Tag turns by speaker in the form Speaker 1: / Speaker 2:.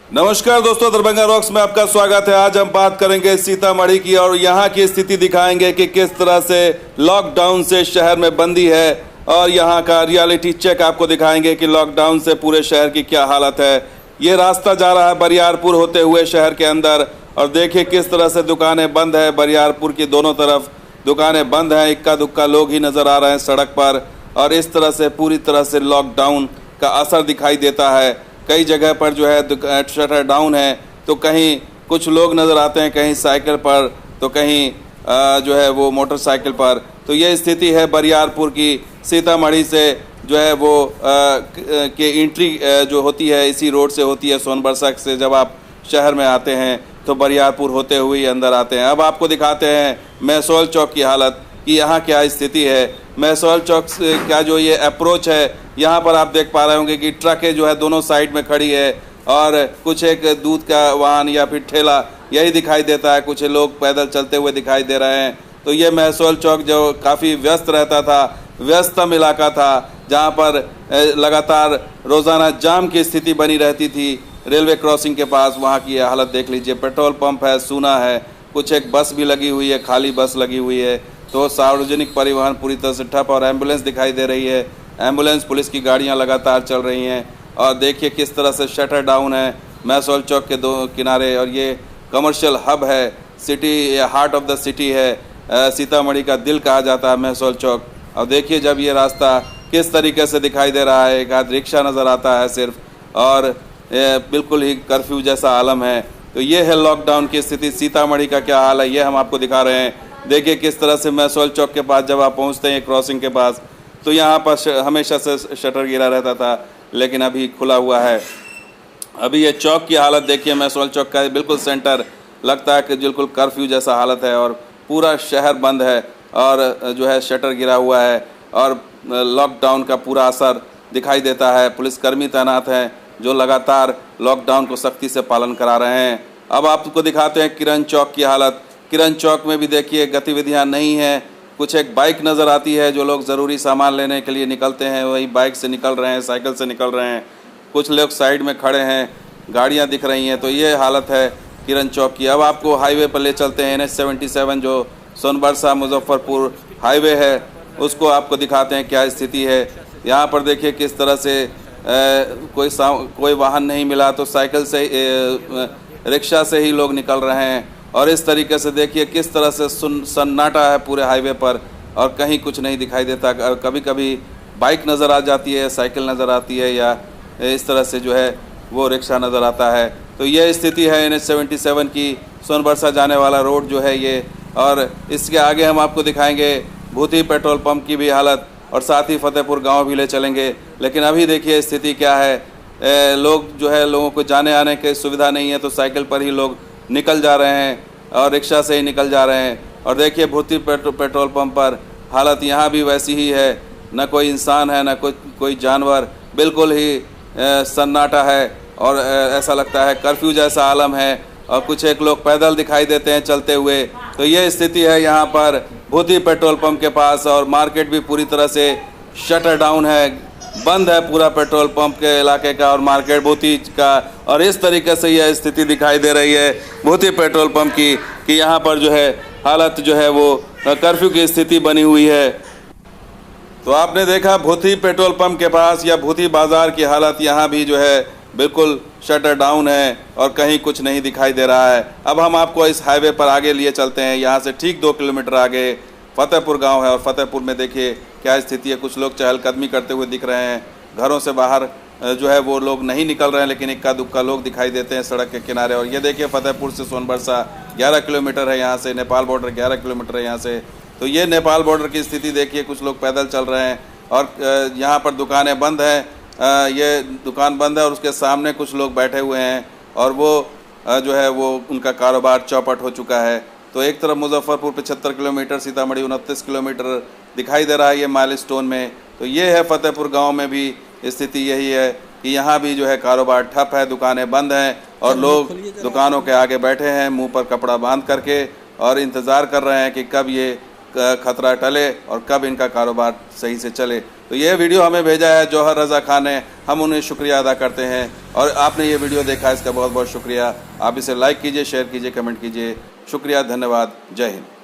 Speaker 1: नमस्कार दोस्तों, दरभंगा रॉक्स में आपका स्वागत है। आज हम बात करेंगे सीतामढ़ी की और यहाँ की स्थिति दिखाएंगे कि किस तरह से लॉकडाउन से शहर में बंदी है और यहाँ का रियलिटी चेक आपको दिखाएंगे कि लॉकडाउन से पूरे शहर की क्या हालत है। ये रास्ता जा रहा है बरियारपुर होते हुए शहर के अंदर और देखिए किस तरह से दुकानें बंद है। बरियारपुर की दोनों तरफ दुकानें बंद हैं, इक्का दुक्का लोग ही नज़र आ रहे हैं सड़क पर और इस तरह से पूरी तरह से लॉकडाउन का असर दिखाई देता है। कई जगह पर जो है शटर डाउन है, तो कहीं कुछ लोग नज़र आते हैं, कहीं साइकिल पर तो कहीं जो है वो मोटरसाइकिल पर। तो ये स्थिति है बरियारपुर की। सीतामढ़ी से जो है वो के एंट्री जो होती है इसी रोड से होती है, सोनबरसा से जब आप शहर में आते हैं तो बरियारपुर होते हुए ही अंदर आते हैं। अब आपको दिखाते हैं मेहसौल चौक की हालत कि यहाँ क्या स्थिति है। मेहसौल चौक से क्या जो ये अप्रोच है, यहाँ पर आप देख पा रहे होंगे कि ट्रकें जो है दोनों साइड में खड़ी है और कुछ एक दूध का वाहन या फिर ठेला यही दिखाई देता है, कुछ लोग पैदल चलते हुए दिखाई दे रहे हैं। तो ये मेहसौल चौक जो काफ़ी व्यस्त रहता था, व्यस्तम इलाका था, जहाँ पर लगातार रोज़ाना जाम की स्थिति बनी रहती थी रेलवे क्रॉसिंग के पास। वहाँ की हालत देख लीजिए, पेट्रोल पंप है, सूना है, कुछ एक बस भी लगी हुई है, खाली बस लगी हुई है। तो सार्वजनिक परिवहन पूरी तरह से ठप और एम्बुलेंस दिखाई दे रही है। एम्बुलेंस पुलिस की गाड़ियां लगातार चल रही हैं और देखिए किस तरह से शटर डाउन है मेहसौल चौक के दो किनारे। और ये कमर्शियल हब है, city heart of the city है, सीतामढ़ी का दिल कहा जाता है मेहसौल चौक। और देखिए जब ये रास्ता किस तरीके से दिखाई दे रहा है, एक आध रिक्शा नज़र आता है सिर्फ और बिल्कुल ही कर्फ्यू जैसा आलम है। तो ये है लॉकडाउन की स्थिति। सीतामढ़ी का क्या हाल है ये हम आपको दिखा रहे हैं। देखिए किस तरह से मेहसौल चौक के पास जब आप पहुंचते हैं क्रॉसिंग के पास, तो यहाँ पर हमेशा से शटर गिरा रहता था, लेकिन अभी खुला हुआ है। अभी ये चौक की हालत देखिए, मेहसौल चौक का बिल्कुल सेंटर लगता है कि बिल्कुल कर्फ्यू जैसा हालत है और पूरा शहर बंद है और जो है शटर गिरा हुआ है और लॉकडाउन का पूरा असर दिखाई देता है। पुलिसकर्मी तैनात हैं जो लगातार लॉकडाउन को सख्ती से पालन करा रहे हैं। अब आपको दिखाते हैं किरण चौक की हालत। किरण चौक में भी देखिए गतिविधियां नहीं हैं। कुछ एक बाइक नज़र आती है, जो लोग ज़रूरी सामान लेने के लिए निकलते हैं वही बाइक से निकल रहे हैं, साइकिल से निकल रहे हैं। कुछ लोग साइड में खड़े हैं, गाड़ियां दिख रही हैं। तो ये हालत है किरण चौक की। अब आपको हाईवे पर ले चलते हैं, NH-77 जो सोनबरसा मुजफ्फरपुर हाईवे है उसको आपको दिखाते हैं क्या स्थिति है। यहाँ पर देखिए किस तरह से कोई वाहन नहीं मिला तो साइकिल से रिक्शा से ही लोग निकल रहे हैं। और इस तरीके से देखिए किस तरह से सन्नाटा है पूरे हाईवे पर और कहीं कुछ नहीं दिखाई देता। कभी कभी बाइक नज़र आ जाती है, साइकिल नज़र आती है या इस तरह से जो है वो रिक्शा नज़र आता है। तो ये स्थिति है NH-77 की, सोनबरसा जाने वाला रोड जो है ये। और इसके आगे हम आपको दिखाएंगे भूती पेट्रोल पंप की भी हालत और साथ ही फतेहपुर गाँव भी ले चलेंगे। लेकिन अभी देखिए स्थिति क्या है, लोग जो है लोगों को जाने आने की सुविधा नहीं है तो साइकिल पर ही लोग निकल जा रहे हैं और रिक्शा से ही निकल जा रहे हैं। और देखिए भूती पेट्रोल पंप पर हालत यहाँ भी वैसी ही है, न कोई इंसान है न कोई जानवर, बिल्कुल ही सन्नाटा है और ऐसा लगता है कर्फ्यू जैसा आलम है। और कुछ एक लोग पैदल दिखाई देते हैं चलते हुए। तो ये स्थिति है यहाँ पर भूती पेट्रोल पंप के पास और मार्केट भी पूरी तरह से शटर डाउन है, बंद है पूरा पेट्रोल पंप के इलाके का और मार्केट भूती का। और इस तरीके से यह स्थिति दिखाई दे रही है भूती पेट्रोल पंप की कि यहाँ पर जो है हालत जो है वो कर्फ्यू की स्थिति बनी हुई है। तो आपने देखा भूती पेट्रोल पंप के पास या भूती बाज़ार की हालत, यहाँ भी जो है बिल्कुल शटर डाउन है और कहीं कुछ नहीं दिखाई दे रहा है। अब हम आपको इस हाईवे पर आगे लिए चलते हैं। यहाँ से ठीक 2 किलोमीटर आगे फतेहपुर गांव है और फतेहपुर में देखिए क्या स्थिति है। कुछ लोग चहलकदमी करते हुए दिख रहे हैं, घरों से बाहर जो है वो लोग नहीं निकल रहे हैं, लेकिन इक्का दुक्का लोग दिखाई देते हैं सड़क के किनारे। और ये देखिए फतेहपुर से सोनबरसा 11 किलोमीटर है, यहाँ से नेपाल बॉर्डर 11 किलोमीटर है यहाँ से। तो ये नेपाल बॉर्डर की स्थिति देखिए, कुछ लोग पैदल चल रहे हैं और यहाँ पर दुकानें बंद हैं। ये दुकान बंद है और उसके सामने कुछ लोग बैठे हुए हैं और वो जो है वो उनका कारोबार चौपट हो चुका है। तो एक तरफ मुजफ्फरपुर 75 किलोमीटर, सीतामढ़ी 29 किलोमीटर दिखाई दे रहा है ये माइलस्टोन में। तो ये है फतेहपुर गांव में भी स्थिति यही है कि यहाँ भी जो है कारोबार ठप है, दुकानें बंद हैं और लोग दुकानों के आगे बैठे हैं मुंह पर कपड़ा बांध करके और इंतज़ार कर रहे हैं कि कब ये खतरा टले और कब इनका कारोबार सही से चले। तो यह वीडियो हमें भेजा है जौहर रज़ा खान ने, हम उन्हें शुक्रिया अदा करते हैं। और आपने ये वीडियो देखा, इसका बहुत बहुत शुक्रिया। आप इसे लाइक कीजिए, शेयर कीजिए, कमेंट कीजिए। शुक्रिया, धन्यवाद, जय हिंद।